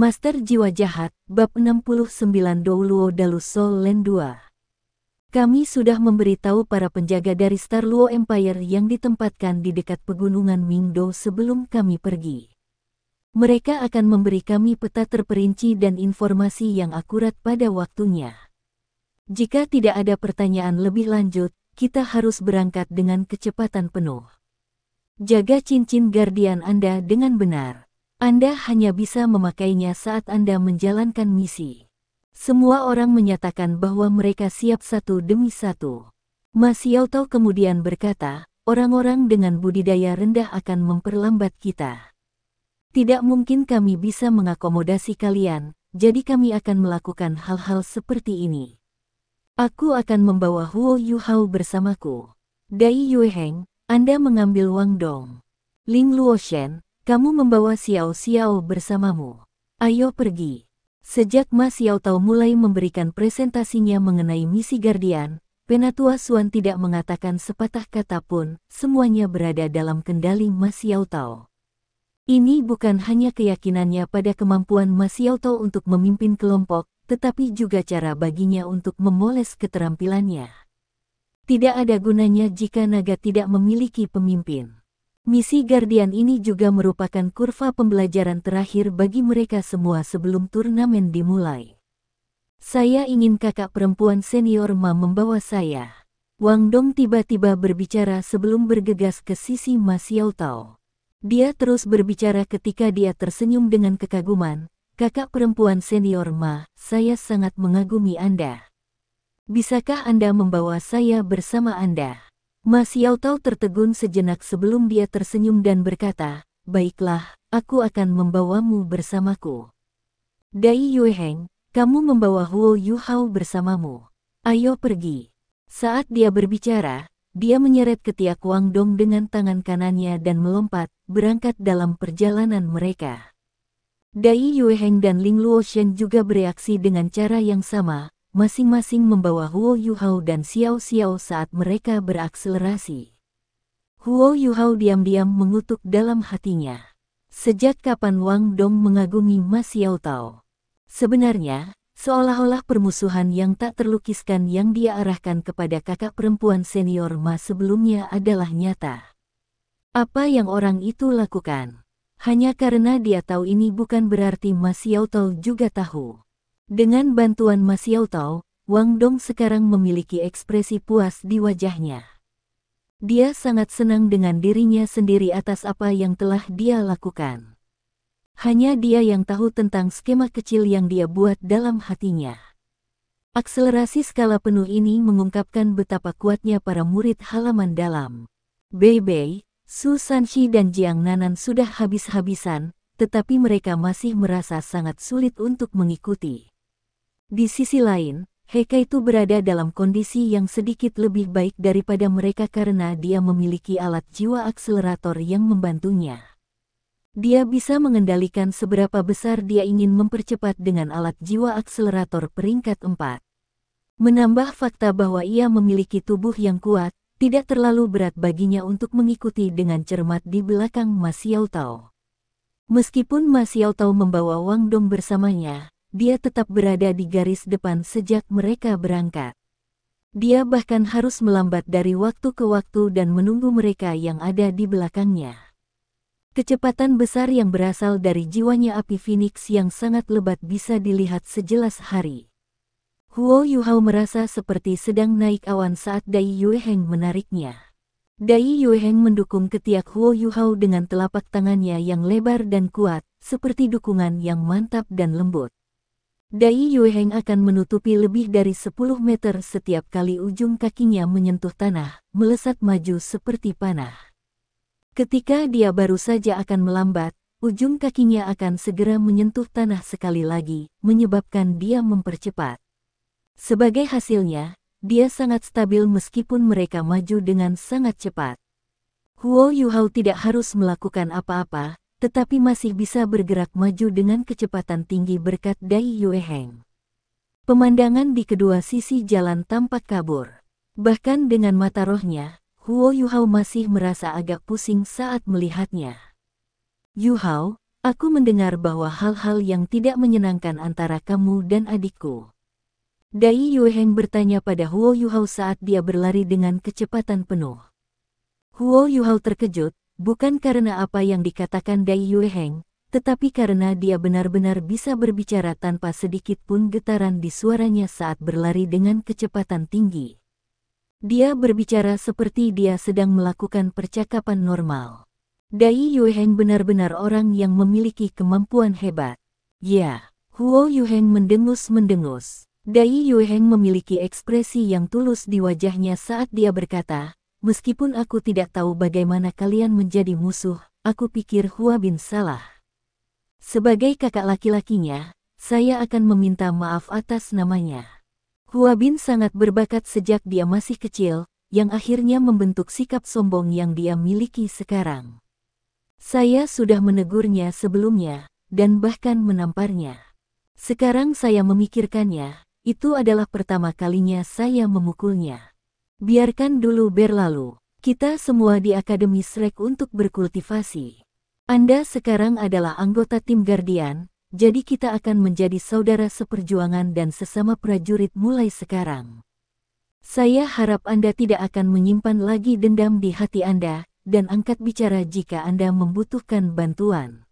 Master Jiwa Jahat, Bab 69 Douluo Dalus Soul Land 2. Kami sudah memberitahu para penjaga dari Star Luo Empire yang ditempatkan di dekat pegunungan Mingdo sebelum kami pergi. Mereka akan memberi kami peta terperinci dan informasi yang akurat pada waktunya. Jika tidak ada pertanyaan lebih lanjut, kita harus berangkat dengan kecepatan penuh. Jaga cincin Guardian Anda dengan benar. Anda hanya bisa memakainya saat Anda menjalankan misi. Semua orang menyatakan bahwa mereka siap satu demi satu. Ma Xiaotao kemudian berkata, orang-orang dengan budidaya rendah akan memperlambat kita. Tidak mungkin kami bisa mengakomodasi kalian, jadi kami akan melakukan hal-hal seperti ini. Aku akan membawa Huo Yuhao bersamaku. Dai Yueheng, Anda mengambil Wang Dong. Ling Luoshen, kamu membawa Xiao Xiao bersamamu. Ayo pergi. Sejak Ma Xiaotao mulai memberikan presentasinya mengenai misi Guardian, Penatua Xuan tidak mengatakan sepatah kata pun, semuanya berada dalam kendali Ma Xiaotao. Ini bukan hanya keyakinannya pada kemampuan Ma Xiaotao untuk memimpin kelompok, tetapi juga cara baginya untuk memoles keterampilannya. Tidak ada gunanya jika naga tidak memiliki pemimpin. Misi Guardian ini juga merupakan kurva pembelajaran terakhir bagi mereka semua sebelum turnamen dimulai. Saya ingin kakak perempuan senior Ma membawa saya. Wang Dong tiba-tiba berbicara sebelum bergegas ke sisi Ma Xiaotao. Dia terus berbicara ketika dia tersenyum dengan kekaguman. Kakak perempuan senior Ma, saya sangat mengagumi Anda. Bisakah Anda membawa saya bersama Anda? Ma Xiaotao tertegun sejenak sebelum dia tersenyum dan berkata, baiklah, aku akan membawamu bersamaku. Dai Yueheng, kamu membawa Huo Yuhao bersamamu. Ayo pergi. Saat dia berbicara, dia menyeret ketiak Wang Dong dengan tangan kanannya dan melompat, berangkat dalam perjalanan mereka. Dai Yueheng dan Ling Luoshen juga bereaksi dengan cara yang sama, masing-masing membawa Huo Yuhao dan Xiao Xiao saat mereka berakselerasi. Huo Yuhao diam-diam mengutuk dalam hatinya. Sejak kapan Wang Dong mengagumi Ma Xiaotao? Sebenarnya, seolah-olah permusuhan yang tak terlukiskan yang dia arahkan kepada kakak perempuan senior Ma sebelumnya adalah nyata. Apa yang orang itu lakukan? Hanya karena dia tahu ini bukan berarti Ma Xiaotao juga tahu. Dengan bantuan Ma Xiaotao, Wang Dong sekarang memiliki ekspresi puas di wajahnya. Dia sangat senang dengan dirinya sendiri atas apa yang telah dia lakukan. Hanya dia yang tahu tentang skema kecil yang dia buat dalam hatinya. Akselerasi skala penuh ini mengungkapkan betapa kuatnya para murid halaman dalam. Bei Bei, Su Sanxi dan Jiang Nanan sudah habis-habisan, tetapi mereka masih merasa sangat sulit untuk mengikuti. Di sisi lain, He Kai Tu berada dalam kondisi yang sedikit lebih baik daripada mereka karena dia memiliki alat jiwa akselerator yang membantunya. Dia bisa mengendalikan seberapa besar dia ingin mempercepat dengan alat jiwa akselerator peringkat 4. Menambah fakta bahwa ia memiliki tubuh yang kuat, tidak terlalu berat baginya untuk mengikuti dengan cermat di belakang Ma Xiaotao. Meskipun Ma Xiaotao membawa Wang Dong bersamanya, dia tetap berada di garis depan sejak mereka berangkat. Dia bahkan harus melambat dari waktu ke waktu dan menunggu mereka yang ada di belakangnya. Kecepatan besar yang berasal dari jiwanya api Phoenix yang sangat lebat bisa dilihat sejelas hari. Huo Yuhao merasa seperti sedang naik awan saat Dai Yueheng menariknya. Dai Yueheng mendukung ketiak Huo Yuhao dengan telapak tangannya yang lebar dan kuat, seperti dukungan yang mantap dan lembut. Dai Yueheng akan menutupi lebih dari 10 meter setiap kali ujung kakinya menyentuh tanah, melesat maju seperti panah. Ketika dia baru saja akan melambat, ujung kakinya akan segera menyentuh tanah sekali lagi, menyebabkan dia mempercepat. Sebagai hasilnya, dia sangat stabil meskipun mereka maju dengan sangat cepat. Huo Yuhao tidak harus melakukan apa-apa, tetapi masih bisa bergerak maju dengan kecepatan tinggi berkat Dai Yueheng. Pemandangan di kedua sisi jalan tampak kabur. Bahkan dengan mata rohnya, Huo Yuhao masih merasa agak pusing saat melihatnya. Yuhao, Aku mendengar bahwa hal-hal yang tidak menyenangkan antara kamu dan adikku. Dai Yueheng bertanya pada Huo Yuhao saat dia berlari dengan kecepatan penuh. Huo Yuhao terkejut, bukan karena apa yang dikatakan Dai Yueheng, tetapi karena dia benar-benar bisa berbicara tanpa sedikit pun getaran di suaranya saat berlari dengan kecepatan tinggi. Dia berbicara seperti dia sedang melakukan percakapan normal. Dai Yueheng benar-benar orang yang memiliki kemampuan hebat. Ya, Huo Yueheng mendengus-mendengus. Dai Yueheng memiliki ekspresi yang tulus di wajahnya saat dia berkata, meskipun aku tidak tahu bagaimana kalian menjadi musuh, aku pikir Hua Bin salah. Sebagai kakak laki-lakinya, saya akan meminta maaf atas namanya. Hua Bin sangat berbakat sejak dia masih kecil, yang akhirnya membentuk sikap sombong yang dia miliki sekarang. Saya sudah menegurnya sebelumnya, dan bahkan menamparnya. Sekarang saya memikirkannya, itu adalah pertama kalinya saya memukulnya. Biarkan dulu berlalu. Kita semua di Akademi Shrek untuk berkultivasi. Anda sekarang adalah anggota tim Guardian, jadi kita akan menjadi saudara seperjuangan dan sesama prajurit mulai sekarang. Saya harap Anda tidak akan menyimpan lagi dendam di hati Anda, dan angkat bicara jika Anda membutuhkan bantuan.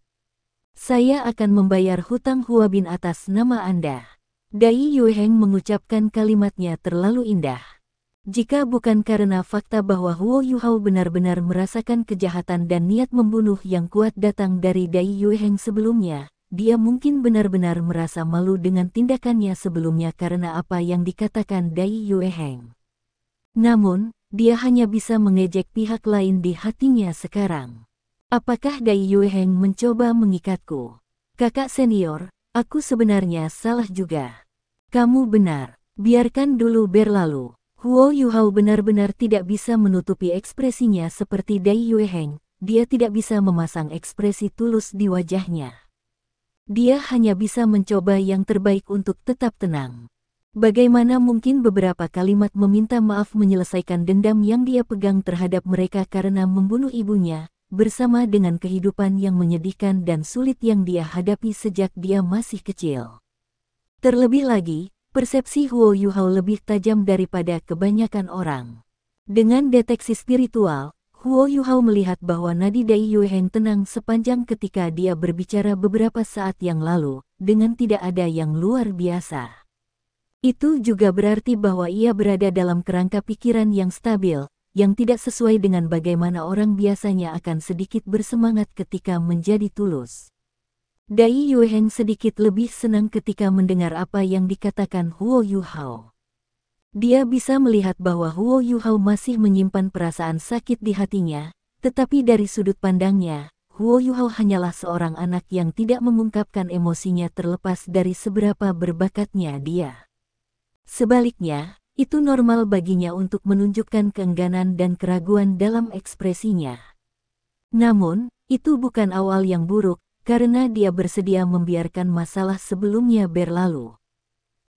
Saya akan membayar hutang Hua Bin atas nama Anda. Dai Yueheng mengucapkan kalimatnya terlalu indah. Jika bukan karena fakta bahwa Huo Yuhao benar-benar merasakan kejahatan dan niat membunuh yang kuat datang dari Dai Yueheng sebelumnya, dia mungkin benar-benar merasa malu dengan tindakannya sebelumnya karena apa yang dikatakan Dai Yueheng. Namun, dia hanya bisa mengejek pihak lain di hatinya sekarang. Apakah Dai Yueheng mencoba mengikatku? Kakak senior, aku sebenarnya salah juga. Kamu benar, biarkan dulu berlalu. Huo Yuhao benar-benar tidak bisa menutupi ekspresinya seperti Dai Yueheng, dia tidak bisa memasang ekspresi tulus di wajahnya. Dia hanya bisa mencoba yang terbaik untuk tetap tenang. Bagaimana mungkin beberapa kalimat meminta maaf menyelesaikan dendam yang dia pegang terhadap mereka karena membunuh ibunya, bersama dengan kehidupan yang menyedihkan dan sulit yang dia hadapi sejak dia masih kecil. Terlebih lagi, persepsi Huo Yuhao lebih tajam daripada kebanyakan orang. Dengan deteksi spiritual, Huo Yuhao melihat bahwa nadi Dai Yueheng tenang sepanjang ketika dia berbicara beberapa saat yang lalu, dengan tidak ada yang luar biasa. Itu juga berarti bahwa ia berada dalam kerangka pikiran yang stabil, yang tidak sesuai dengan bagaimana orang biasanya akan sedikit bersemangat ketika menjadi tulus. Dai Yueheng sedikit lebih senang ketika mendengar apa yang dikatakan Huo Yuhao. Dia bisa melihat bahwa Huo Yuhao masih menyimpan perasaan sakit di hatinya, tetapi dari sudut pandangnya, Huo Yuhao hanyalah seorang anak yang tidak mengungkapkan emosinya terlepas dari seberapa berbakatnya dia. Sebaliknya, itu normal baginya untuk menunjukkan keengganan dan keraguan dalam ekspresinya. Namun, itu bukan awal yang buruk, karena dia bersedia membiarkan masalah sebelumnya berlalu.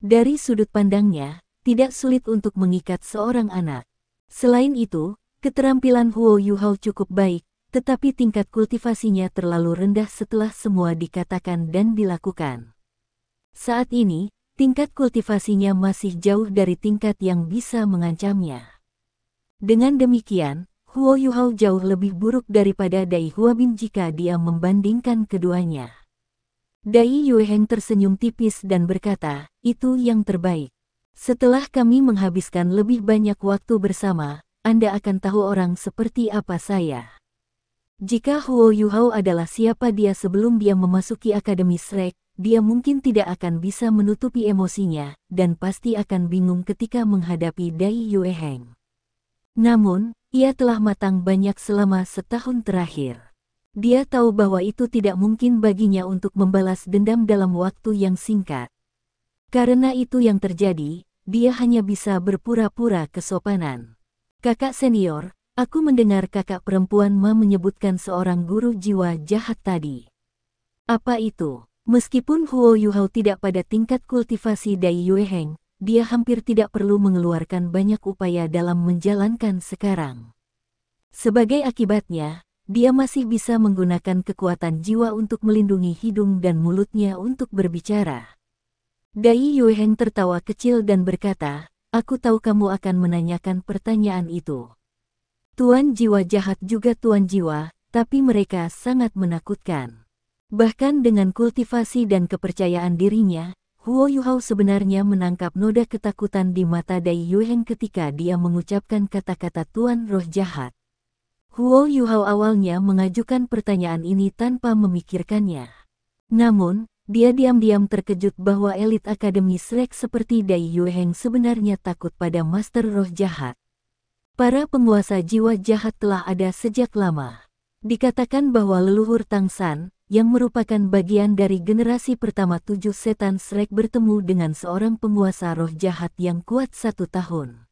Dari sudut pandangnya, tidak sulit untuk mengikat seorang anak. Selain itu, keterampilan Huo Yuhao cukup baik, tetapi tingkat kultivasinya terlalu rendah setelah semua dikatakan dan dilakukan. Saat ini, tingkat kultivasinya masih jauh dari tingkat yang bisa mengancamnya. Dengan demikian, Huo Yuhao jauh lebih buruk daripada Dai Hua Bin jika dia membandingkan keduanya. Dai Yueheng tersenyum tipis dan berkata, itu yang terbaik. Setelah kami menghabiskan lebih banyak waktu bersama, Anda akan tahu orang seperti apa saya. Jika Huo Yuhao adalah siapa dia sebelum dia memasuki Akademi Shrek, dia mungkin tidak akan bisa menutupi emosinya, dan pasti akan bingung ketika menghadapi Dai Yueheng. Namun, ia telah matang banyak selama setahun terakhir. Dia tahu bahwa itu tidak mungkin baginya untuk membalas dendam dalam waktu yang singkat. Karena itu yang terjadi, dia hanya bisa berpura-pura kesopanan. Kakak senior, aku mendengar kakak perempuan Ma menyebutkan seorang guru jiwa jahat tadi. Apa itu? Meskipun Huo Yuhao tidak pada tingkat kultivasi Dai Yueheng, dia hampir tidak perlu mengeluarkan banyak upaya dalam menjalankan sekarang. Sebagai akibatnya, dia masih bisa menggunakan kekuatan jiwa untuk melindungi hidung dan mulutnya untuk berbicara. Dai Yueheng tertawa kecil dan berkata, "Aku tahu kamu akan menanyakan pertanyaan itu. Tuan jiwa jahat juga tuan jiwa, tapi mereka sangat menakutkan." Bahkan dengan kultivasi dan kepercayaan dirinya, Huo Yuhao sebenarnya menangkap noda ketakutan di mata Dai Yueheng ketika dia mengucapkan kata-kata Tuan Roh Jahat. Huo Yuhao awalnya mengajukan pertanyaan ini tanpa memikirkannya. Namun, dia diam-diam terkejut bahwa elit Akademi Shrek seperti Dai Yueheng sebenarnya takut pada Master Roh Jahat. Para penguasa jiwa jahat telah ada sejak lama. Dikatakan bahwa leluhur Tang San, yang merupakan bagian dari generasi pertama 7 setan Shrek bertemu dengan seorang penguasa roh jahat yang kuat 1 tahun.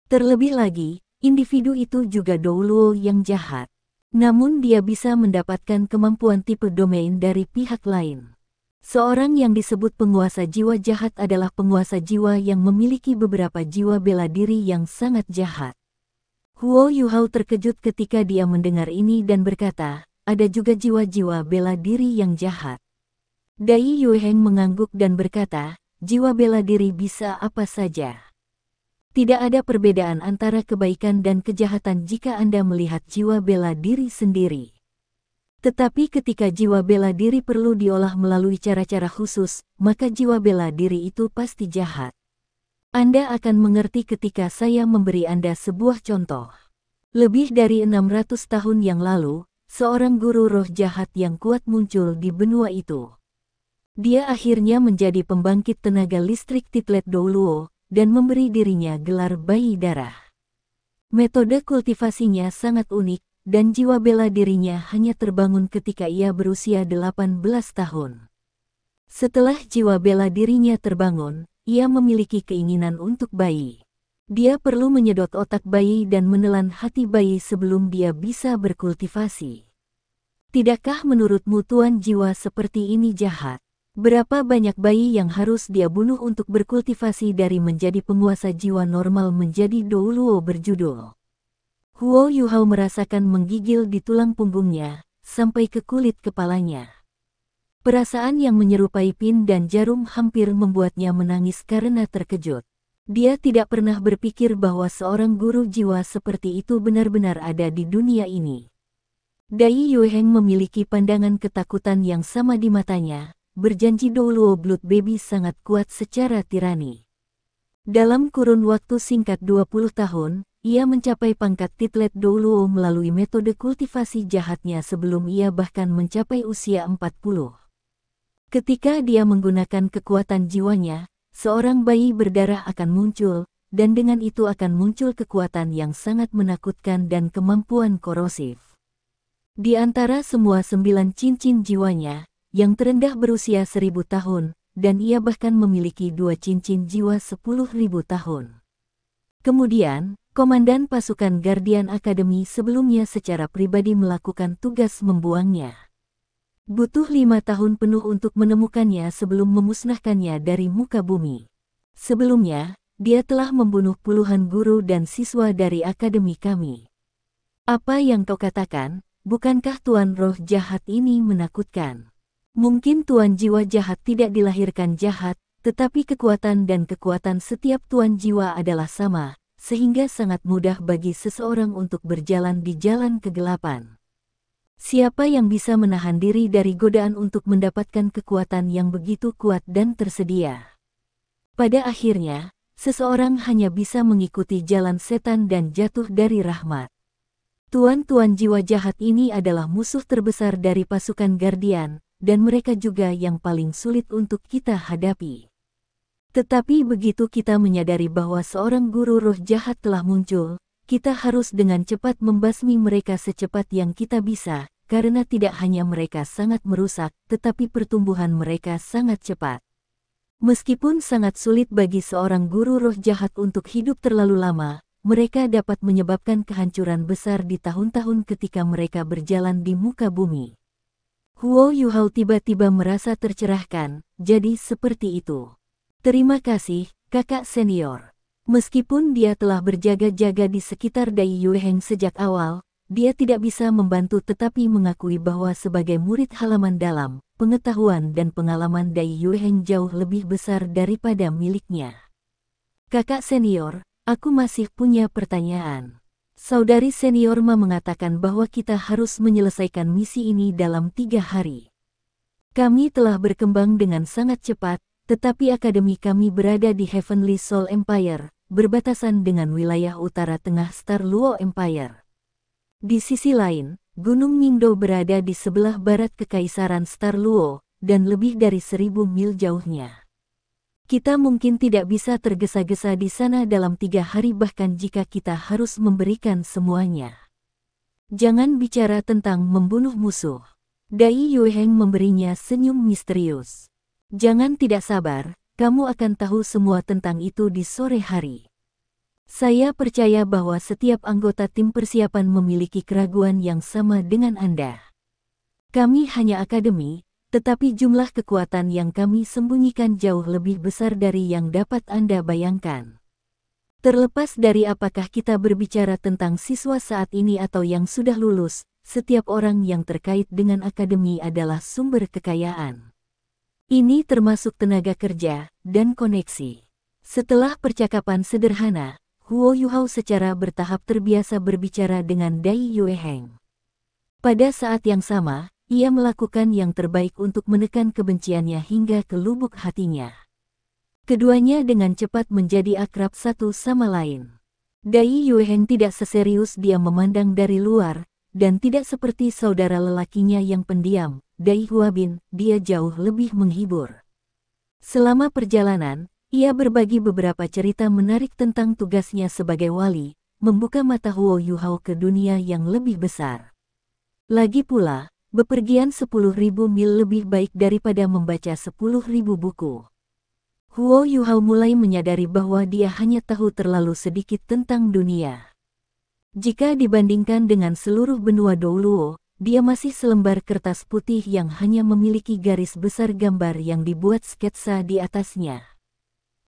Terlebih lagi, individu itu juga Douluo yang jahat. Namun dia bisa mendapatkan kemampuan tipe domain dari pihak lain. Seorang yang disebut penguasa jiwa jahat adalah penguasa jiwa yang memiliki beberapa jiwa bela diri yang sangat jahat. Huo Yuhao terkejut ketika dia mendengar ini dan berkata, ada juga jiwa-jiwa bela diri yang jahat. Dai Yueheng mengangguk dan berkata, jiwa bela diri bisa apa saja. Tidak ada perbedaan antara kebaikan dan kejahatan jika Anda melihat jiwa bela diri sendiri. Tetapi ketika jiwa bela diri perlu diolah melalui cara-cara khusus, maka jiwa bela diri itu pasti jahat. Anda akan mengerti ketika saya memberi Anda sebuah contoh. Lebih dari 600 tahun yang lalu, seorang guru roh jahat yang kuat muncul di benua itu. Dia akhirnya menjadi pembangkit tenaga listrik Titlet Douluo, dan memberi dirinya gelar bayi darah. Metode kultivasinya sangat unik, dan jiwa bela dirinya hanya terbangun ketika ia berusia 18 tahun. Setelah jiwa bela dirinya terbangun, ia memiliki keinginan untuk bayi. Dia perlu menyedot otak bayi dan menelan hati bayi sebelum dia bisa berkultivasi. Tidakkah menurutmu tuan jiwa seperti ini jahat? Berapa banyak bayi yang harus dia bunuh untuk berkultivasi dari menjadi penguasa jiwa normal menjadi Douluo berjudul? Huo Yuhao merasakan menggigil di tulang punggungnya, sampai ke kulit kepalanya. Perasaan yang menyerupai pin dan jarum hampir membuatnya menangis karena terkejut. Dia tidak pernah berpikir bahwa seorang guru jiwa seperti itu benar-benar ada di dunia ini. Dai Yueheng memiliki pandangan ketakutan yang sama di matanya. Berjanji Douluo Blood Baby sangat kuat secara tirani. Dalam kurun waktu singkat 20 tahun, ia mencapai pangkat Titlet Douluo melalui metode kultivasi jahatnya sebelum ia bahkan mencapai usia 40. Ketika dia menggunakan kekuatan jiwanya, seorang bayi berdarah akan muncul, dan dengan itu akan muncul kekuatan yang sangat menakutkan dan kemampuan korosif. Di antara semua 9 cincin jiwanya, yang terendah berusia 1000 tahun, dan ia bahkan memiliki 2 cincin jiwa 10.000 tahun. Kemudian, komandan pasukan Guardian Academy sebelumnya secara pribadi melakukan tugas membuangnya. Butuh 5 tahun penuh untuk menemukannya sebelum memusnahkannya dari muka bumi. Sebelumnya, dia telah membunuh puluhan guru dan siswa dari akademi kami. Apa yang kau katakan, bukankah tuan roh jahat ini menakutkan? Mungkin tuan jiwa jahat tidak dilahirkan jahat, tetapi kekuatan dan kekuatan setiap tuan jiwa adalah sama, sehingga sangat mudah bagi seseorang untuk berjalan di jalan kegelapan. Siapa yang bisa menahan diri dari godaan untuk mendapatkan kekuatan yang begitu kuat dan tersedia? Pada akhirnya, seseorang hanya bisa mengikuti jalan setan dan jatuh dari rahmat. Tuan-tuan jiwa jahat ini adalah musuh terbesar dari pasukan Guardian, dan mereka juga yang paling sulit untuk kita hadapi. Tetapi begitu kita menyadari bahwa seorang guru roh jahat telah muncul, kita harus dengan cepat membasmi mereka secepat yang kita bisa, karena tidak hanya mereka sangat merusak, tetapi pertumbuhan mereka sangat cepat. Meskipun sangat sulit bagi seorang guru roh jahat untuk hidup terlalu lama, mereka dapat menyebabkan kehancuran besar di tahun-tahun ketika mereka berjalan di muka bumi. Huo Yuhao tiba-tiba merasa tercerahkan, jadi seperti itu. Terima kasih, kakak senior. Meskipun dia telah berjaga-jaga di sekitar Dai Yueheng sejak awal, dia tidak bisa membantu tetapi mengakui bahwa sebagai murid halaman dalam, pengetahuan dan pengalaman Dai Yueheng jauh lebih besar daripada miliknya. Kakak senior, aku masih punya pertanyaan. Saudari senior Ma mengatakan bahwa kita harus menyelesaikan misi ini dalam 3 hari. Kami telah berkembang dengan sangat cepat, tetapi akademi kami berada di Heavenly Soul Empire, berbatasan dengan wilayah utara tengah Star Luo Empire. Di sisi lain, Gunung Mingdo berada di sebelah barat Kekaisaran Star Luo, dan lebih dari 1000 mil jauhnya. Kita mungkin tidak bisa tergesa-gesa di sana dalam 3 hari bahkan jika kita harus memberikan semuanya. Jangan bicara tentang membunuh musuh. Dai Yueheng memberinya senyum misterius. Jangan tidak sabar, kamu akan tahu semua tentang itu di sore hari. Saya percaya bahwa setiap anggota tim persiapan memiliki keraguan yang sama dengan Anda. Kami hanya akademi, tetapi jumlah kekuatan yang kami sembunyikan jauh lebih besar dari yang dapat Anda bayangkan. Terlepas dari apakah kita berbicara tentang siswa saat ini atau yang sudah lulus, setiap orang yang terkait dengan akademi adalah sumber kekayaan. Ini termasuk tenaga kerja dan koneksi. Setelah percakapan sederhana, Huo Yuhao secara bertahap terbiasa berbicara dengan Dai Yueheng. Pada saat yang sama, ia melakukan yang terbaik untuk menekan kebenciannya hingga ke lubuk hatinya. Keduanya dengan cepat menjadi akrab satu sama lain. Dai Yueheng tidak seserius dia memandang dari luar, dan tidak seperti saudara lelakinya yang pendiam, Dai Huabin, dia jauh lebih menghibur. Selama perjalanan, ia berbagi beberapa cerita menarik tentang tugasnya sebagai wali, membuka mata Huo Yuhao ke dunia yang lebih besar. Lagi pula, bepergian 10.000 mil lebih baik daripada membaca 10.000 buku. Huo Yuhao mulai menyadari bahwa dia hanya tahu terlalu sedikit tentang dunia. Jika dibandingkan dengan seluruh benua Douluo, dia masih selembar kertas putih yang hanya memiliki garis besar gambar yang dibuat sketsa di atasnya.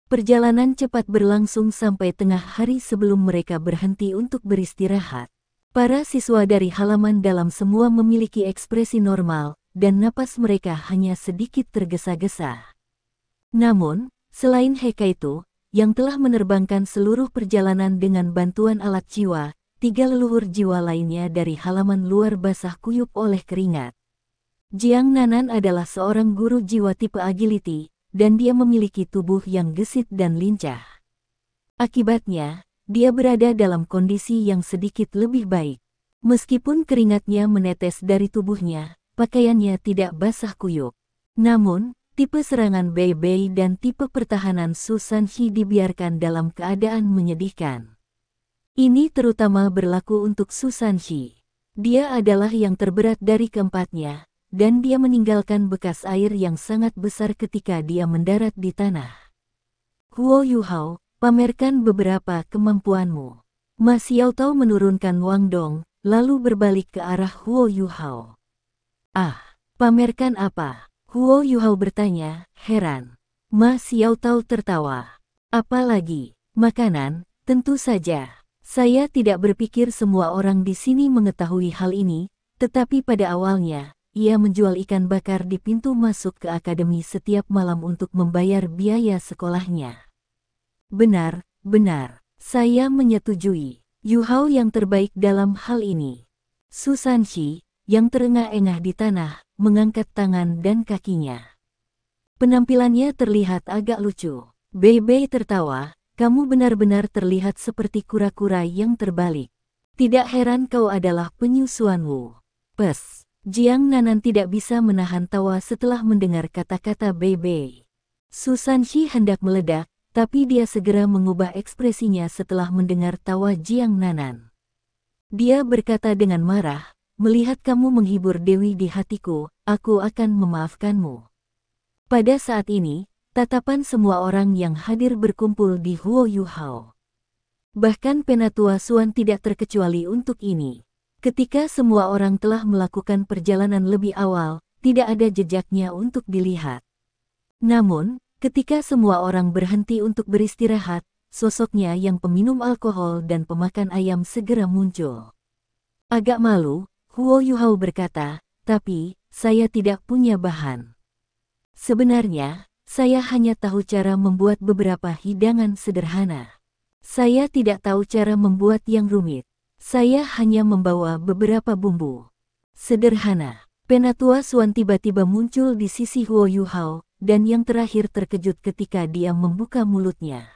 Perjalanan cepat berlangsung sampai tengah hari sebelum mereka berhenti untuk beristirahat. Para siswa dari halaman dalam semua memiliki ekspresi normal, dan napas mereka hanya sedikit tergesa-gesa. Namun, selain Heikaitu, yang telah menerbangkan seluruh perjalanan dengan bantuan alat jiwa, 3 leluhur jiwa lainnya dari halaman luar basah kuyup oleh keringat. Jiang Nanan adalah seorang guru jiwa tipe agility, dan dia memiliki tubuh yang gesit dan lincah. Akibatnya, dia berada dalam kondisi yang sedikit lebih baik. Meskipun keringatnya menetes dari tubuhnya, pakaiannya tidak basah kuyup. Namun, tipe serangan Bei Bei dan tipe pertahanan Su Sanxi dibiarkan dalam keadaan menyedihkan. Ini terutama berlaku untuk Su Sanxi. Dia adalah yang terberat dari keempatnya, dan dia meninggalkan bekas air yang sangat besar ketika dia mendarat di tanah. Huo Yuhao, pamerkan beberapa kemampuanmu. Ma Xiaotao menurunkan Wang Dong, lalu berbalik ke arah Huo Yuhao. Ah, pamerkan apa? Huo Yuhao bertanya, heran. Ma Xiaotao tertawa. Apa lagi? Makanan, tentu saja. Saya tidak berpikir semua orang di sini mengetahui hal ini, tetapi pada awalnya, ia menjual ikan bakar di pintu masuk ke akademi setiap malam untuk membayar biaya sekolahnya. Benar, benar. Saya menyetujui. Yuhao yang terbaik dalam hal ini. Su Sanxi, yang terengah-engah di tanah, mengangkat tangan dan kakinya. Penampilannya terlihat agak lucu. Bei Bei tertawa, kamu benar-benar terlihat seperti kura-kura yang terbalik. Tidak heran kau adalah penyusuan Wu. Pes, Jiang Nanan tidak bisa menahan tawa setelah mendengar kata-kata Bei Bei. Su Sanxi hendak meledak, tapi dia segera mengubah ekspresinya setelah mendengar tawa Jiang Nanan. Dia berkata dengan marah, melihat kamu menghibur Dewi di hatiku, aku akan memaafkanmu. Pada saat ini, tatapan semua orang yang hadir berkumpul di Huo Yuhao. Bahkan Penatua Suan tidak terkecuali untuk ini. Ketika semua orang telah melakukan perjalanan lebih awal, tidak ada jejaknya untuk dilihat. Namun, ketika semua orang berhenti untuk beristirahat, sosoknya yang peminum alkohol dan pemakan ayam segera muncul. Agak malu, Huo Yuhao berkata, tapi, saya tidak punya bahan. Sebenarnya, saya hanya tahu cara membuat beberapa hidangan sederhana. Saya tidak tahu cara membuat yang rumit. Saya hanya membawa beberapa bumbu sederhana. Penatua Suan tiba-tiba muncul di sisi Huo Yuhao, dan yang terakhir terkejut ketika dia membuka mulutnya.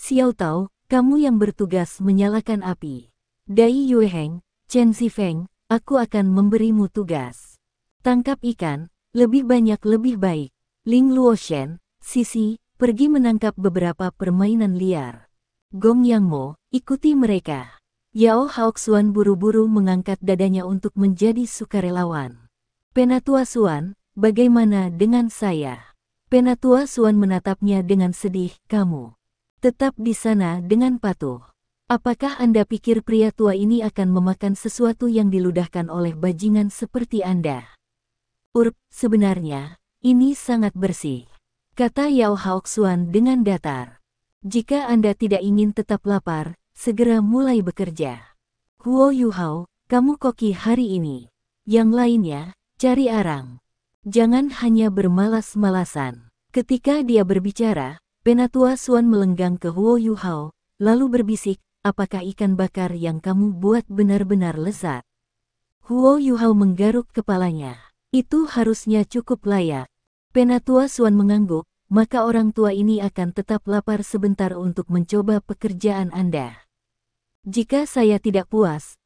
Xiao Tao, kamu yang bertugas menyalakan api. Dai Yueheng, Chen Zifeng, aku akan memberimu tugas. Tangkap ikan, lebih banyak lebih baik. Ling Luoshen, Sisi, pergi menangkap beberapa permainan liar. Gong Yang Mo, ikuti mereka. Yao Haoxuan buru-buru mengangkat dadanya untuk menjadi sukarelawan. Penatua Suan, bagaimana dengan saya? Penatua Suan menatapnya dengan sedih, kamu tetap di sana dengan patuh. Apakah Anda pikir pria tua ini akan memakan sesuatu yang diludahkan oleh bajingan seperti Anda? Sebenarnya, ini sangat bersih, kata Yao Haoxuan dengan datar. Jika Anda tidak ingin tetap lapar, segera mulai bekerja. Huo Yuhao, kamu koki hari ini. Yang lainnya, cari arang. Jangan hanya bermalas-malasan. Ketika dia berbicara, Penatua Suan melenggang ke Huo Yuhao, lalu berbisik, apakah ikan bakar yang kamu buat benar-benar lezat? Huo Yuhao menggaruk kepalanya. Itu harusnya cukup layak. Penatua Suan mengangguk, maka orang tua ini akan tetap lapar sebentar untuk mencoba pekerjaan Anda. Jika saya tidak puas,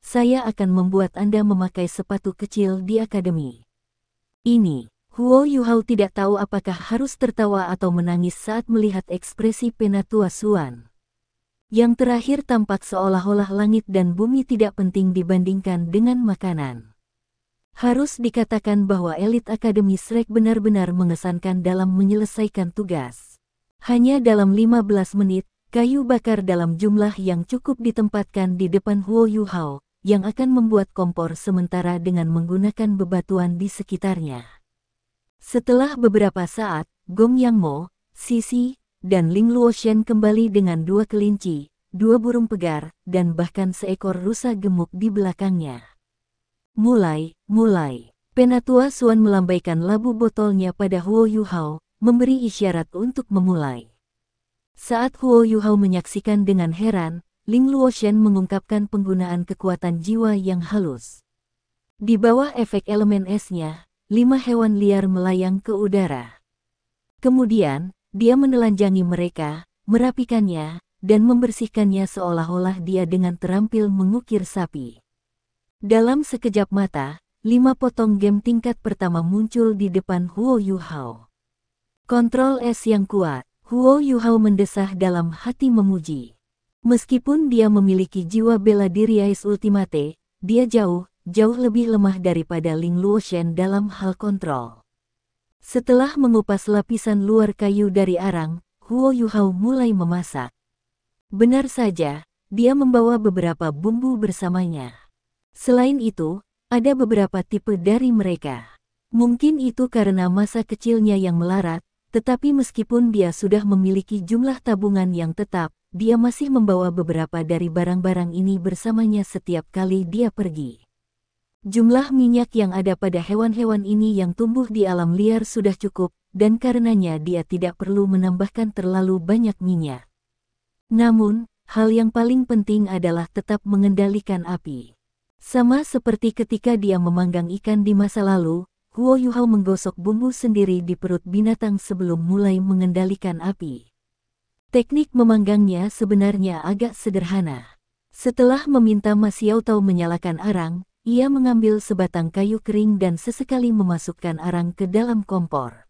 saya akan membuat Anda memakai sepatu kecil di akademi. Ini, Huo Yuhao tidak tahu apakah harus tertawa atau menangis saat melihat ekspresi Penatua Suan. Yang terakhir tampak seolah-olah langit dan bumi tidak penting dibandingkan dengan makanan. Harus dikatakan bahwa elit Akademi Shrek benar-benar mengesankan dalam menyelesaikan tugas. Hanya dalam 15 menit, kayu bakar dalam jumlah yang cukup ditempatkan di depan Huo Yuhao, yang akan membuat kompor sementara dengan menggunakan bebatuan di sekitarnya. Setelah beberapa saat, Gong Yang Mo, Sisi, dan Ling Luoshen kembali dengan 2 kelinci, 2 burung pegar, dan bahkan seekor rusa gemuk di belakangnya. Mulai. Penatua Suan melambaikan labu botolnya pada Huo Yuhao, memberi isyarat untuk memulai. Saat Huo Yuhao menyaksikan dengan heran, Ling Luoshen mengungkapkan penggunaan kekuatan jiwa yang halus. Di bawah efek elemen esnya, 5 hewan liar melayang ke udara. Kemudian, dia menelanjangi mereka, merapikannya, dan membersihkannya seolah-olah dia dengan terampil mengukir sapi. Dalam sekejap mata, 5 potong gem tingkat pertama muncul di depan Huo Yuhao. Kontrol es yang kuat. Huo Yuhao mendesah dalam hati memuji. Meskipun dia memiliki jiwa bela diri Ais Ultimate, dia jauh lebih lemah daripada Ling Luoshen dalam hal kontrol. Setelah mengupas lapisan luar kayu dari arang, Huo Yuhao mulai memasak. Benar saja, dia membawa beberapa bumbu bersamanya. Selain itu, ada beberapa tipe dari mereka. Mungkin itu karena masa kecilnya yang melarat, tetapi meskipun dia sudah memiliki jumlah tabungan yang tetap, dia masih membawa beberapa dari barang-barang ini bersamanya setiap kali dia pergi. Jumlah minyak yang ada pada hewan-hewan ini yang tumbuh di alam liar sudah cukup, dan karenanya dia tidak perlu menambahkan terlalu banyak minyak. Namun, hal yang paling penting adalah tetap mengendalikan api. Sama seperti ketika dia memanggang ikan di masa lalu, Huo Yuhao menggosok bumbu sendiri di perut binatang sebelum mulai mengendalikan api. Teknik memanggangnya sebenarnya agak sederhana. Setelah meminta Ma Xiao Tao menyalakan arang, ia mengambil sebatang kayu kering dan sesekali memasukkan arang ke dalam kompor.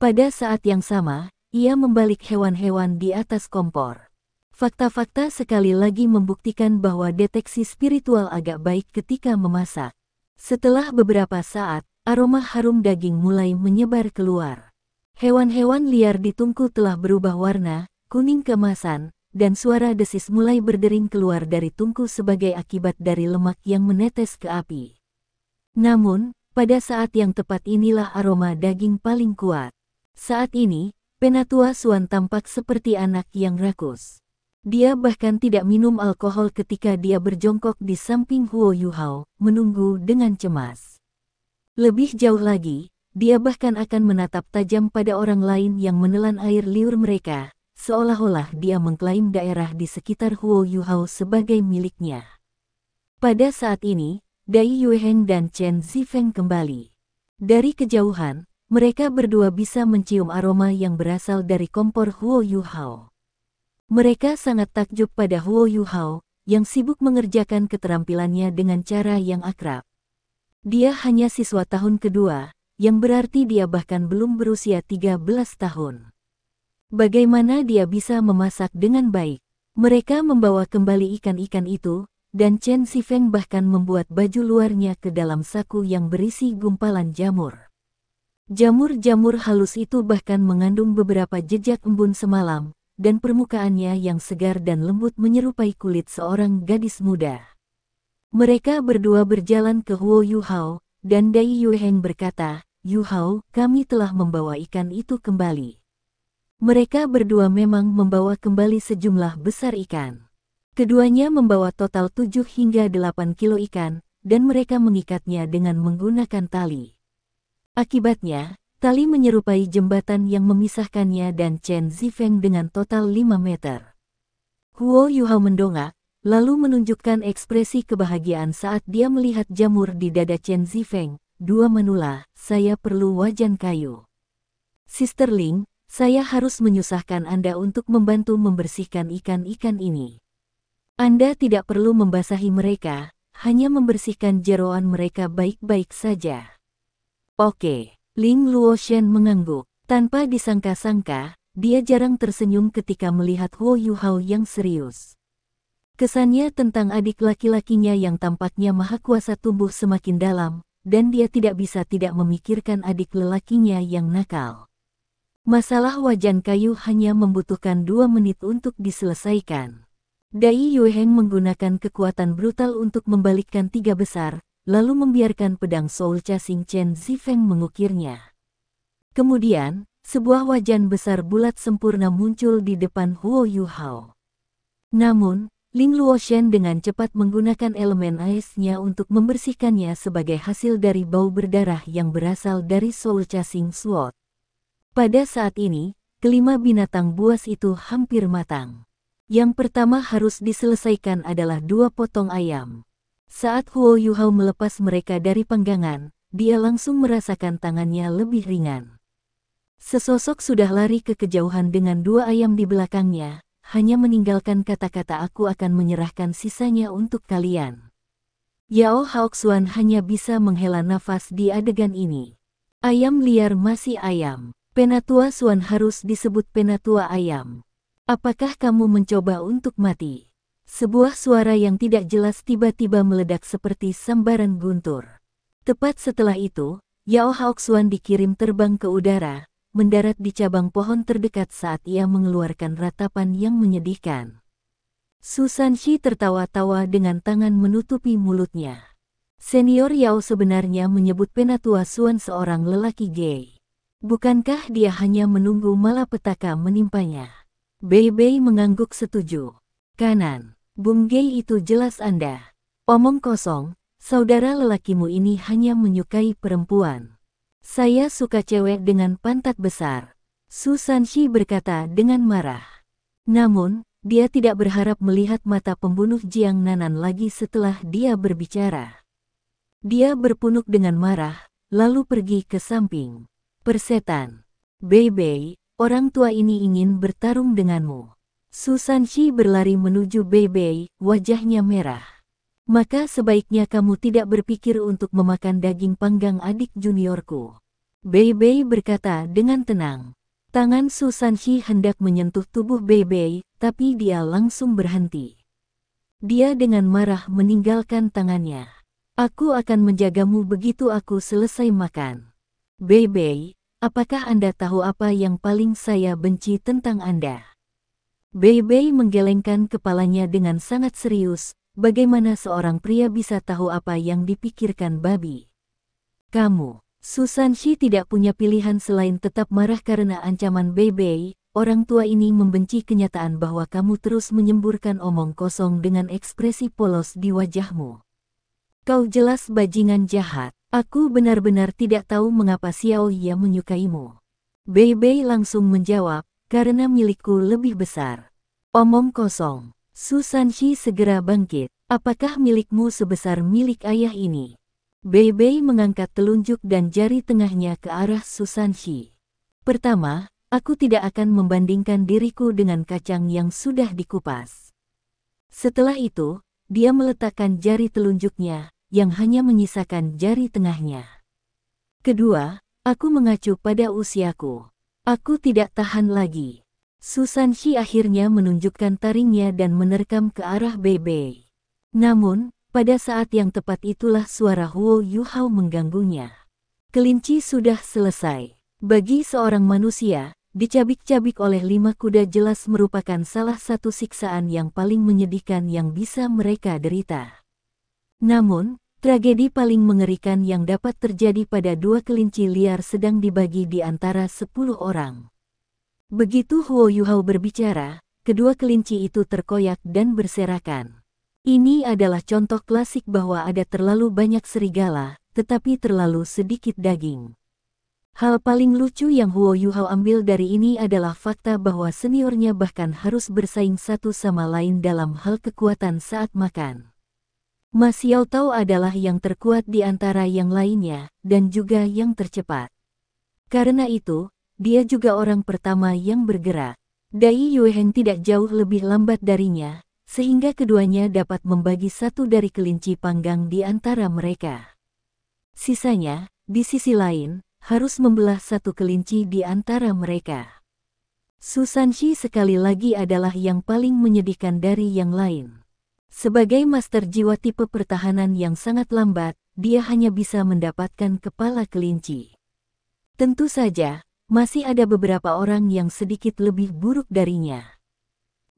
Pada saat yang sama, ia membalik hewan-hewan di atas kompor. Fakta-fakta sekali lagi membuktikan bahwa deteksi spiritual agak baik ketika memasak. Setelah beberapa saat, aroma harum daging mulai menyebar keluar. Hewan-hewan liar di tungku telah berubah warna, kuning keemasan, dan suara desis mulai berdering keluar dari tungku sebagai akibat dari lemak yang menetes ke api. Namun, pada saat yang tepat inilah aroma daging paling kuat. Saat ini, Penatua Suan tampak seperti anak yang rakus. Dia bahkan tidak minum alkohol ketika dia berjongkok di samping Huo Yuhao, menunggu dengan cemas. Lebih jauh lagi, dia bahkan akan menatap tajam pada orang lain yang menelan air liur mereka, seolah-olah dia mengklaim daerah di sekitar Huo Yuhao sebagai miliknya. Pada saat ini, Dai Yueheng dan Chen Zifeng kembali. Dari kejauhan, mereka berdua bisa mencium aroma yang berasal dari kompor Huo Yuhao. Mereka sangat takjub pada Huo Yuhao, yang sibuk mengerjakan keterampilannya dengan cara yang akrab. Dia hanya siswa tahun kedua, yang berarti dia bahkan belum berusia 13 tahun. Bagaimana dia bisa memasak dengan baik? Mereka membawa kembali ikan-ikan itu, dan Chen Zifeng bahkan membuat baju luarnya ke dalam saku yang berisi gumpalan jamur. Jamur-jamur halus itu bahkan mengandung beberapa jejak embun semalam, dan permukaannya yang segar dan lembut menyerupai kulit seorang gadis muda. Mereka berdua berjalan ke Huo Yuhao, dan Dai Yueheng berkata, "Yuhao, kami telah membawa ikan itu kembali." Mereka berdua memang membawa kembali sejumlah besar ikan. Keduanya membawa total 7 hingga 8 kilo ikan, dan mereka mengikatnya dengan menggunakan tali. Akibatnya, tali menyerupai jembatan yang memisahkannya dan Chen Zifeng dengan total 5 meter. Huo Yuhao mendongak, lalu menunjukkan ekspresi kebahagiaan saat dia melihat jamur di dada Chen Zifeng. "Dua menula, saya perlu wajan kayu. Sister Ling, saya harus menyusahkan Anda untuk membantu membersihkan ikan-ikan ini. Anda tidak perlu membasahi mereka, hanya membersihkan jeroan mereka baik-baik saja." "Oke." Ling Luoshen mengangguk. Tanpa disangka-sangka, dia jarang tersenyum ketika melihat Huo Yuhao yang serius. Kesannya tentang adik laki-lakinya yang tampaknya maha kuasa tumbuh semakin dalam, dan dia tidak bisa tidak memikirkan adik lelakinya yang nakal. Masalah wajan kayu hanya membutuhkan 2 menit untuk diselesaikan. Dai Yueheng menggunakan kekuatan brutal untuk membalikkan 3 besar, lalu membiarkan pedang Soul Chasing Chen Zifeng mengukirnya. Kemudian, sebuah wajan besar bulat sempurna muncul di depan Huo Yuhao. Namun, Ling Luoshen dengan cepat menggunakan elemen aisnya untuk membersihkannya sebagai hasil dari bau berdarah yang berasal dari Soul Chasing Sword. Pada saat ini, kelima binatang buas itu hampir matang. Yang pertama harus diselesaikan adalah 2 potong ayam. Saat Huo Yuhao melepas mereka dari panggangan, dia langsung merasakan tangannya lebih ringan. Sesosok sudah lari ke kejauhan dengan 2 ayam di belakangnya, hanya meninggalkan kata-kata "Aku akan menyerahkan sisanya untuk kalian." Yao Haoxuan hanya bisa menghela nafas di adegan ini. Ayam liar masih ayam. Penatua Suan harus disebut penatua ayam. "Apakah kamu mencoba untuk mati?" Sebuah suara yang tidak jelas tiba-tiba meledak seperti sambaran guntur. Tepat setelah itu, Yao Haoxuan dikirim terbang ke udara, mendarat di cabang pohon terdekat saat ia mengeluarkan ratapan yang menyedihkan. Su Sanxi tertawa-tawa dengan tangan menutupi mulutnya. Senior Yao sebenarnya menyebut penatua Suan seorang lelaki gay. Bukankah dia hanya menunggu malapetaka menimpanya? Bei Bei mengangguk setuju. "Kanan. Bung Gei itu jelas Anda. Omong kosong, saudara lelakimu ini hanya menyukai perempuan. Saya suka cewek dengan pantat besar." Su Sanxi berkata dengan marah. Namun, dia tidak berharap melihat mata pembunuh Jiang Nanan lagi setelah dia berbicara. Dia berpunuk dengan marah, lalu pergi ke samping. "Persetan. Bei Bei, orang tua ini ingin bertarung denganmu." Su Sanxi berlari menuju Bei Bei, wajahnya merah. "Maka sebaiknya kamu tidak berpikir untuk memakan daging panggang adik juniorku." Bei Bei berkata dengan tenang. Tangan Su Sanxi hendak menyentuh tubuh Bei Bei, tapi dia langsung berhenti. Dia dengan marah meninggalkan tangannya. "Aku akan menjagamu begitu aku selesai makan." "Bei Bei, apakah Anda tahu apa yang paling saya benci tentang Anda?" Bei Bei menggelengkan kepalanya dengan sangat serius. Bagaimana seorang pria bisa tahu apa yang dipikirkan babi? "Kamu." Su Sanxi tidak punya pilihan selain tetap marah karena ancaman Bei Bei, orang tua ini membenci kenyataan bahwa kamu terus menyemburkan omong kosong dengan ekspresi polos di wajahmu. Kau jelas bajingan jahat. Aku benar-benar tidak tahu mengapa Xiao Ye menyukaimu. Bei Bei langsung menjawab, karena milikku lebih besar. Omong kosong. Su Sanxi segera bangkit. Apakah milikmu sebesar milik ayah ini? Bei Bei mengangkat telunjuk dan jari tengahnya ke arah Su Sanxi. Pertama, aku tidak akan membandingkan diriku dengan kacang yang sudah dikupas. Setelah itu, dia meletakkan jari telunjuknya, yang hanya menyisakan jari tengahnya. Kedua, aku mengacu pada usiaku. Aku tidak tahan lagi. Su Sanxi akhirnya menunjukkan taringnya dan menerkam ke arah Bei Bei. Namun, pada saat yang tepat itulah suara Huo Yuhao mengganggunya. Kelinci sudah selesai. Bagi seorang manusia, dicabik-cabik oleh 5 kuda jelas merupakan salah satu siksaan yang paling menyedihkan yang bisa mereka derita. Namun, tragedi paling mengerikan yang dapat terjadi pada 2 kelinci liar sedang dibagi di antara 10 orang. Begitu Huo Yuhao berbicara, kedua kelinci itu terkoyak dan berserakan. Ini adalah contoh klasik bahwa ada terlalu banyak serigala, tetapi terlalu sedikit daging. Hal paling lucu yang Huo Yuhao ambil dari ini adalah fakta bahwa seniornya bahkan harus bersaing satu sama lain dalam hal kekuatan saat makan. Ma Xiaotao adalah yang terkuat di antara yang lainnya, dan juga yang tercepat. Karena itu, dia juga orang pertama yang bergerak. Dai Yueheng tidak jauh lebih lambat darinya, sehingga keduanya dapat membagi satu dari kelinci panggang di antara mereka. Sisanya, di sisi lain, harus membelah satu kelinci di antara mereka. Su Sanxi sekali lagi adalah yang paling menyedihkan dari yang lain. Sebagai master jiwa tipe pertahanan yang sangat lambat, dia hanya bisa mendapatkan kepala kelinci. Tentu saja, masih ada beberapa orang yang sedikit lebih buruk darinya.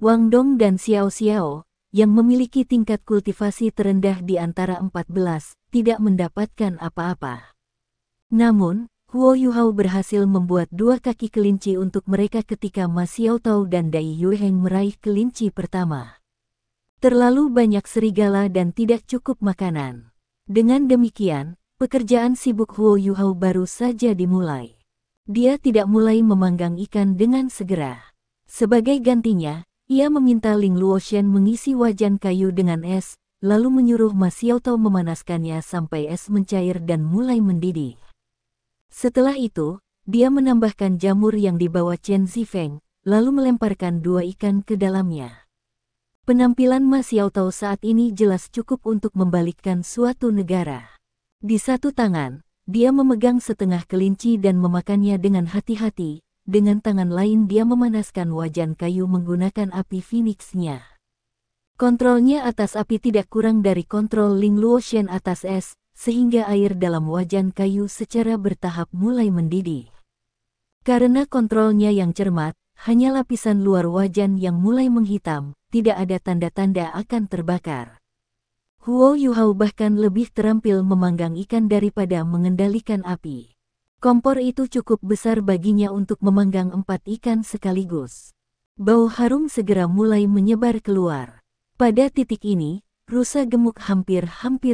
Wang Dong dan Xiao Xiao, yang memiliki tingkat kultivasi terendah di antara 14, tidak mendapatkan apa-apa. Namun, Huo Yuhao berhasil membuat 2 kaki kelinci untuk mereka ketika Ma Xiaotao dan Dai Yueheng meraih kelinci pertama. Terlalu banyak serigala dan tidak cukup makanan. Dengan demikian, pekerjaan sibuk Huo Yuhao baru saja dimulai. Dia tidak mulai memanggang ikan dengan segera. Sebagai gantinya, ia meminta Ling Luoshen mengisi wajan kayu dengan es, lalu menyuruh Ma Xiaotao memanaskannya sampai es mencair dan mulai mendidih. Setelah itu, dia menambahkan jamur yang dibawa Chen Zifeng, lalu melemparkan 2 ikan ke dalamnya. Penampilan Ma Xiaotao saat ini jelas cukup untuk membalikkan suatu negara. Di satu tangan, dia memegang setengah kelinci dan memakannya dengan hati-hati, dengan tangan lain dia memanaskan wajan kayu menggunakan api Phoenix-nya. Kontrolnya atas api tidak kurang dari kontrol Ling Luoshen atas es, sehingga air dalam wajan kayu secara bertahap mulai mendidih. Karena kontrolnya yang cermat, hanya lapisan luar wajan yang mulai menghitam, tidak ada tanda-tanda akan terbakar. Huo Yuhao bahkan lebih terampil memanggang ikan daripada mengendalikan api. Kompor itu cukup besar baginya untuk memanggang 4 ikan sekaligus. Bau harum segera mulai menyebar keluar. Pada titik ini, rusa gemuk hampir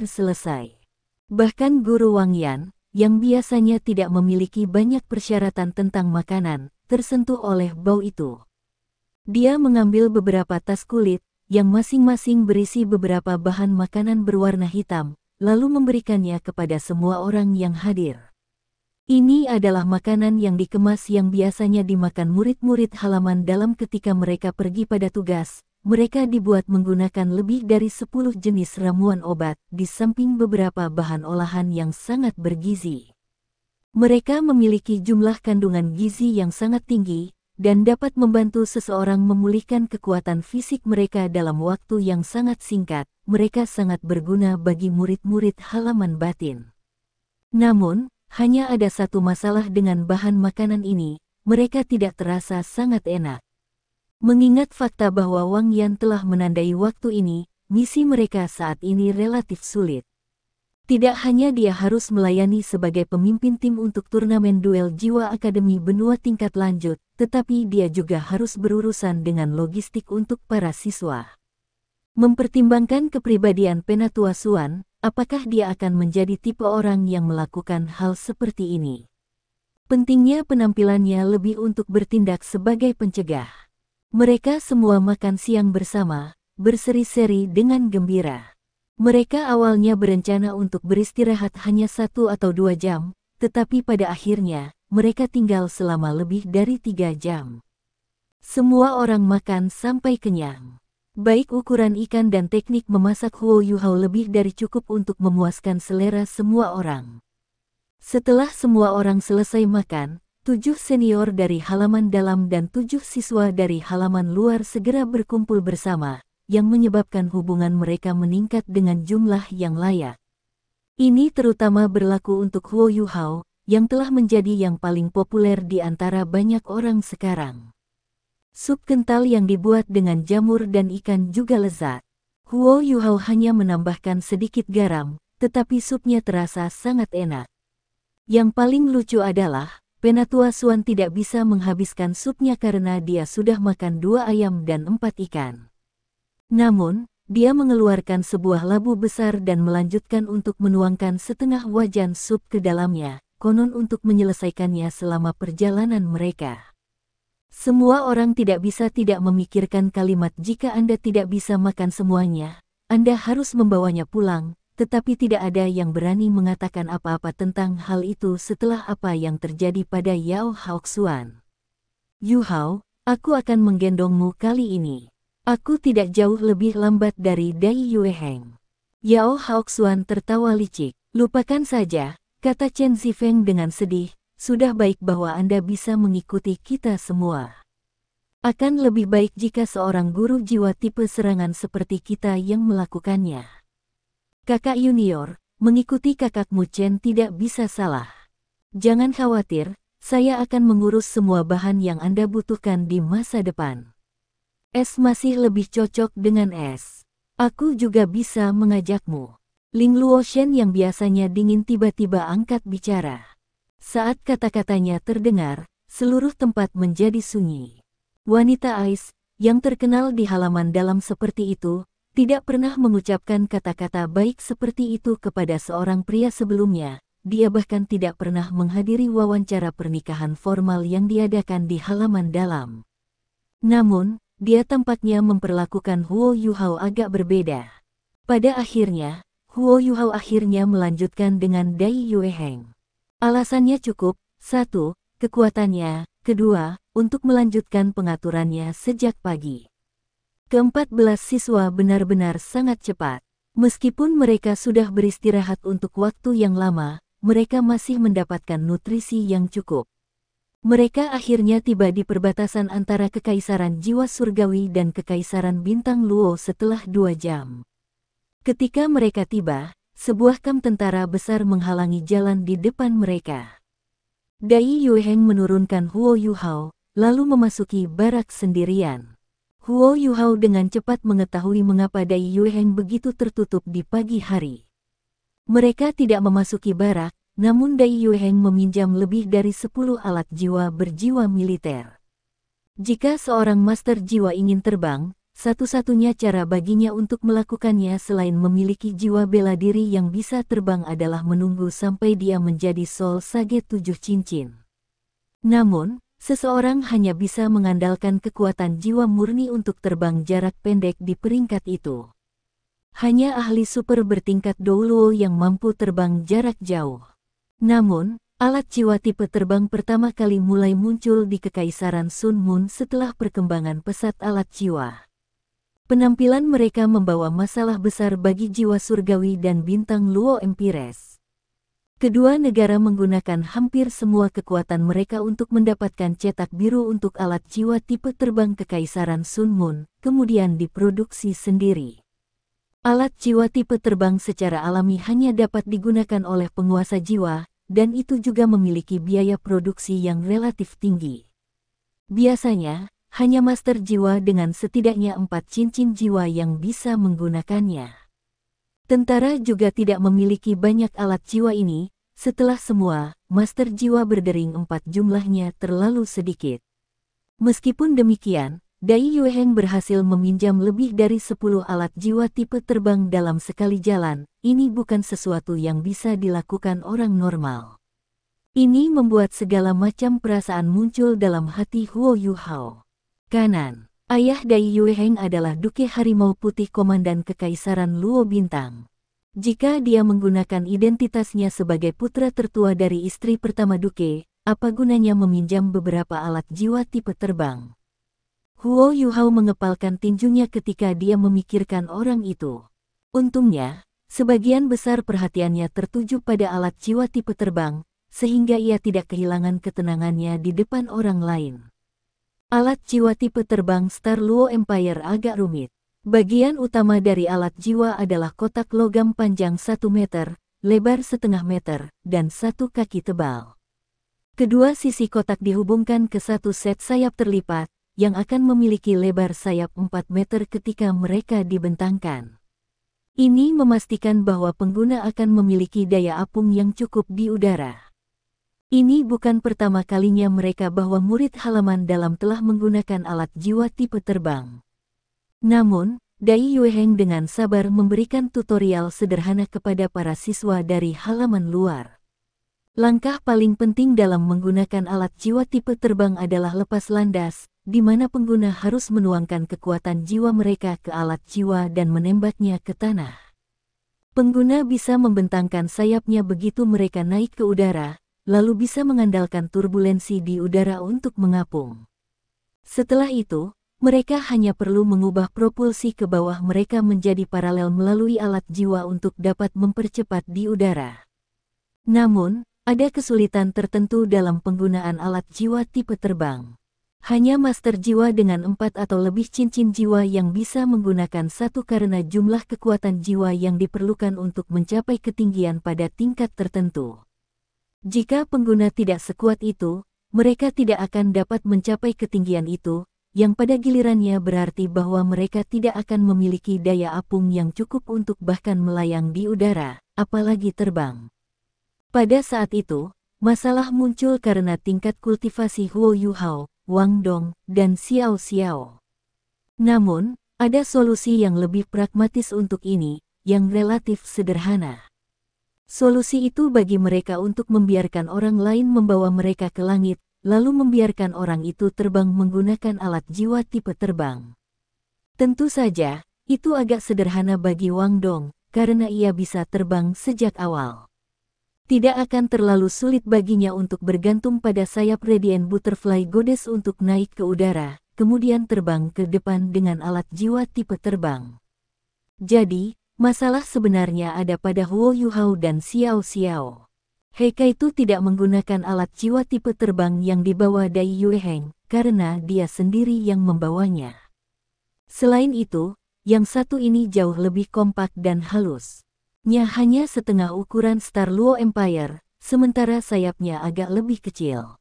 selesai. Bahkan Guru Wang Yan, yang biasanya tidak memiliki banyak persyaratan tentang makanan, tersentuh oleh bau itu. Dia mengambil beberapa tas kulit, yang masing-masing berisi beberapa bahan makanan berwarna hitam, lalu memberikannya kepada semua orang yang hadir. Ini adalah makanan yang dikemas yang biasanya dimakan murid-murid halaman dalam ketika mereka pergi pada tugas. Mereka dibuat menggunakan lebih dari 10 jenis ramuan obat, di samping beberapa bahan olahan yang sangat bergizi. Mereka memiliki jumlah kandungan gizi yang sangat tinggi, dan dapat membantu seseorang memulihkan kekuatan fisik mereka dalam waktu yang sangat singkat. Mereka sangat berguna bagi murid-murid halaman batin. Namun, hanya ada satu masalah dengan bahan makanan ini, mereka tidak terasa sangat enak. Mengingat fakta bahwa Wang Yan telah menandai waktu ini, misi mereka saat ini relatif sulit. Tidak hanya dia harus melayani sebagai pemimpin tim untuk turnamen duel jiwa Akademi Benua tingkat lanjut, tetapi dia juga harus berurusan dengan logistik untuk para siswa. Mempertimbangkan kepribadian Penatua Xuan, apakah dia akan menjadi tipe orang yang melakukan hal seperti ini? Pentingnya penampilannya lebih untuk bertindak sebagai pencegah. Mereka semua makan siang bersama, berseri-seri dengan gembira. Mereka awalnya berencana untuk beristirahat hanya 1 atau 2 jam, tetapi pada akhirnya, mereka tinggal selama lebih dari 3 jam. Semua orang makan sampai kenyang. Baik ukuran ikan dan teknik memasak Huo Yuhao lebih dari cukup untuk memuaskan selera semua orang. Setelah semua orang selesai makan, 7 senior dari halaman dalam dan 7 siswa dari halaman luar segera berkumpul bersama, yang menyebabkan hubungan mereka meningkat dengan jumlah yang layak. Ini terutama berlaku untuk Huo Yuhao, yang telah menjadi yang paling populer di antara banyak orang sekarang. Sup kental yang dibuat dengan jamur dan ikan juga lezat. Huo Yuhao hanya menambahkan sedikit garam, tetapi supnya terasa sangat enak. Yang paling lucu adalah, Penatua Xuan tidak bisa menghabiskan supnya karena dia sudah makan 2 ayam dan 4 ikan. Namun, dia mengeluarkan sebuah labu besar dan melanjutkan untuk menuangkan setengah wajan sup ke dalamnya, konon untuk menyelesaikannya selama perjalanan mereka. Semua orang tidak bisa tidak memikirkan kalimat jika Anda tidak bisa makan semuanya, Anda harus membawanya pulang, tetapi tidak ada yang berani mengatakan apa-apa tentang hal itu setelah apa yang terjadi pada Yao Haoxuan. Yuhao, aku akan menggendongmu kali ini. Aku tidak jauh lebih lambat dari Dai Yueheng. Yao Haoxuan tertawa licik. Lupakan saja, kata Chen Zifeng dengan sedih, sudah baik bahwa Anda bisa mengikuti kita semua. Akan lebih baik jika seorang guru jiwa tipe serangan seperti kita yang melakukannya. Kakak junior, mengikuti kakakmu Chen tidak bisa salah. Jangan khawatir, saya akan mengurus semua bahan yang Anda butuhkan di masa depan. Es masih lebih cocok dengan es. Aku juga bisa mengajakmu. Ling Luoshen yang biasanya dingin tiba-tiba angkat bicara. Saat kata-katanya terdengar, seluruh tempat menjadi sunyi. Wanita Ais, yang terkenal di halaman dalam seperti itu, tidak pernah mengucapkan kata-kata baik seperti itu kepada seorang pria sebelumnya. Dia bahkan tidak pernah menghadiri wawancara pernikahan formal yang diadakan di halaman dalam. Namun, dia tampaknya memperlakukan Huo Yuhao agak berbeda. Pada akhirnya, Huo Yuhao akhirnya melanjutkan dengan Dai Yueheng. Alasannya cukup, 1, kekuatannya, 2, untuk melanjutkan pengaturannya sejak pagi. Ke-14 siswa benar-benar sangat cepat. Meskipun mereka sudah beristirahat untuk waktu yang lama, mereka masih mendapatkan nutrisi yang cukup. Mereka akhirnya tiba di perbatasan antara Kekaisaran Jiwa Surgawi dan Kekaisaran Bintang Luo setelah 2 jam. Ketika mereka tiba, sebuah kamp tentara besar menghalangi jalan di depan mereka. Dai Yueheng menurunkan Huo Yuhao, lalu memasuki barak sendirian. Huo Yuhao dengan cepat mengetahui mengapa Dai Yueheng begitu tertutup di pagi hari. Mereka tidak memasuki barak, namun Dai Yueheng meminjam lebih dari 10 alat jiwa berjiwa militer. Jika seorang master jiwa ingin terbang, satu-satunya cara baginya untuk melakukannya selain memiliki jiwa bela diri yang bisa terbang adalah menunggu sampai dia menjadi Soul Sage 7 cincin. Namun, seseorang hanya bisa mengandalkan kekuatan jiwa murni untuk terbang jarak pendek di peringkat itu. Hanya ahli super bertingkat Douluo yang mampu terbang jarak jauh. Namun, alat jiwa tipe terbang pertama kali mulai muncul di Kekaisaran Sun Moon setelah perkembangan pesat alat jiwa. Penampilan mereka membawa masalah besar bagi jiwa surgawi dan bintang Luo Empires. Kedua negara menggunakan hampir semua kekuatan mereka untuk mendapatkan cetak biru untuk alat jiwa tipe terbang Kekaisaran Sun Moon, kemudian diproduksi sendiri. Alat jiwa tipe terbang secara alami hanya dapat digunakan oleh penguasa jiwa, dan itu juga memiliki biaya produksi yang relatif tinggi. Biasanya, hanya master jiwa dengan setidaknya 4 cincin jiwa yang bisa menggunakannya. Tentara juga tidak memiliki banyak alat jiwa ini, setelah semua, master jiwa berdering 4 jumlahnya terlalu sedikit. Meskipun demikian, Dai Yueheng berhasil meminjam lebih dari 10 alat jiwa tipe terbang dalam sekali jalan. Ini bukan sesuatu yang bisa dilakukan orang normal. Ini membuat segala macam perasaan muncul dalam hati Huo Yuhao. Kanan, ayah Dai Yueheng adalah Duke Harimau Putih Komandan Kekaisaran Luo Bintang. Jika dia menggunakan identitasnya sebagai putra tertua dari istri pertama Duke, apa gunanya meminjam beberapa alat jiwa tipe terbang? Huo Yuhao mengepalkan tinjunya ketika dia memikirkan orang itu. Untungnya, sebagian besar perhatiannya tertuju pada alat jiwa tipe terbang, sehingga ia tidak kehilangan ketenangannya di depan orang lain. Alat jiwa tipe terbang Star Luo Empire agak rumit. Bagian utama dari alat jiwa adalah kotak logam panjang 1 meter, lebar setengah meter, dan 1 kaki tebal. Kedua sisi kotak dihubungkan ke satu set sayap terlipat, yang akan memiliki lebar sayap 4 meter ketika mereka dibentangkan. Ini memastikan bahwa pengguna akan memiliki daya apung yang cukup di udara. Ini bukan pertama kalinya mereka bahwa murid halaman dalam telah menggunakan alat jiwa tipe terbang. Namun, Dai Yueheng dengan sabar memberikan tutorial sederhana kepada para siswa dari halaman luar. Langkah paling penting dalam menggunakan alat jiwa tipe terbang adalah lepas landas, di mana pengguna harus menuangkan kekuatan jiwa mereka ke alat jiwa dan menembaknya ke tanah. Pengguna bisa membentangkan sayapnya begitu mereka naik ke udara, lalu bisa mengandalkan turbulensi di udara untuk mengapung. Setelah itu, mereka hanya perlu mengubah propulsi ke bawah mereka menjadi paralel melalui alat jiwa untuk dapat mempercepat di udara. Namun, ada kesulitan tertentu dalam penggunaan alat jiwa tipe terbang. Hanya master jiwa dengan 4 atau lebih cincin jiwa yang bisa menggunakan satu karena jumlah kekuatan jiwa yang diperlukan untuk mencapai ketinggian pada tingkat tertentu. Jika pengguna tidak sekuat itu, mereka tidak akan dapat mencapai ketinggian itu, yang pada gilirannya berarti bahwa mereka tidak akan memiliki daya apung yang cukup untuk bahkan melayang di udara, apalagi terbang. Pada saat itu, masalah muncul karena tingkat kultivasi Huo Yuhao, Wang Dong, dan Xiao Xiao. Namun, ada solusi yang lebih pragmatis untuk ini, yang relatif sederhana. Solusi itu bagi mereka untuk membiarkan orang lain membawa mereka ke langit, lalu membiarkan orang itu terbang menggunakan alat jiwa tipe terbang. Tentu saja, itu agak sederhana bagi Wang Dong, karena ia bisa terbang sejak awal. Tidak akan terlalu sulit baginya untuk bergantung pada sayap Radiant Butterfly Goddess untuk naik ke udara, kemudian terbang ke depan dengan alat jiwa tipe terbang. Jadi, masalah sebenarnya ada pada Huo Yuhao dan Xiao Xiao. Heikaitu tidak menggunakan alat jiwa tipe terbang yang dibawa Dai Yueheng, karena dia sendiri yang membawanya. Selain itu, yang satu ini jauh lebih kompak dan halus. Nya hanya setengah ukuran Star Luo Empire, sementara sayapnya agak lebih kecil.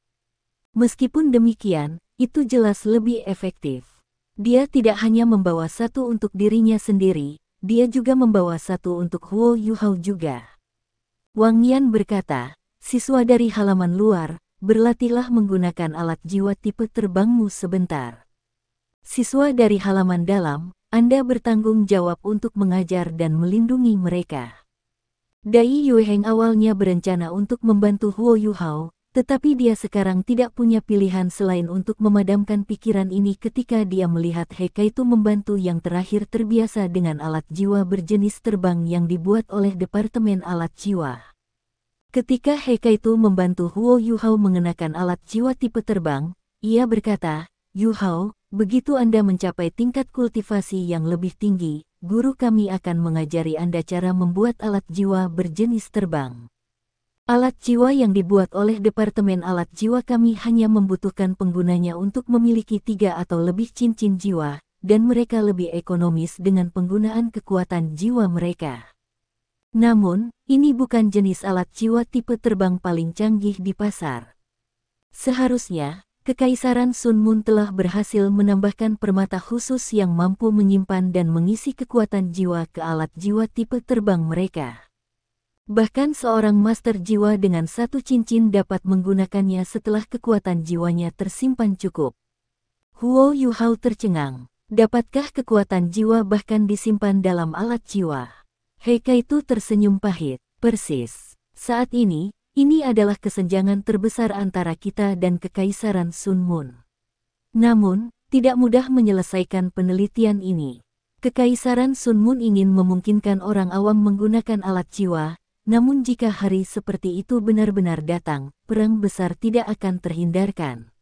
Meskipun demikian, itu jelas lebih efektif. Dia tidak hanya membawa satu untuk dirinya sendiri, dia juga membawa satu untuk Huo Yuhao juga. Wang Yan berkata, siswa dari halaman luar, berlatihlah menggunakan alat jiwa tipe terbangmu sebentar. Siswa dari halaman dalam, Anda bertanggung jawab untuk mengajar dan melindungi mereka. Dai Yueheng awalnya berencana untuk membantu Huo Yuhao, tetapi dia sekarang tidak punya pilihan selain untuk memadamkan pikiran ini ketika dia melihat Heikaitu membantu yang terakhir terbiasa dengan alat jiwa berjenis terbang yang dibuat oleh Departemen Alat Jiwa. Ketika Heikaitu membantu Huo Yuhao mengenakan alat jiwa tipe terbang, ia berkata, Yuhao, begitu Anda mencapai tingkat kultivasi yang lebih tinggi, guru kami akan mengajari Anda cara membuat alat jiwa berjenis terbang. Alat jiwa yang dibuat oleh Departemen Alat Jiwa kami hanya membutuhkan penggunanya untuk memiliki 3 atau lebih cincin jiwa, dan mereka lebih ekonomis dengan penggunaan kekuatan jiwa mereka. Namun, ini bukan jenis alat jiwa tipe terbang paling canggih di pasar. Seharusnya, Kekaisaran Sun Moon telah berhasil menambahkan permata khusus yang mampu menyimpan dan mengisi kekuatan jiwa ke alat jiwa tipe terbang mereka. Bahkan seorang master jiwa dengan satu cincin dapat menggunakannya setelah kekuatan jiwanya tersimpan cukup. Huo Yuhao tercengang. Dapatkah kekuatan jiwa bahkan disimpan dalam alat jiwa? He Kaitu tersenyum pahit. Persis. Saat ini adalah kesenjangan terbesar antara kita dan Kekaisaran Sun Moon. Namun, tidak mudah menyelesaikan penelitian ini. Kekaisaran Sun Moon ingin memungkinkan orang awam menggunakan alat jiwa, namun jika hari seperti itu benar-benar datang, perang besar tidak akan terhindarkan.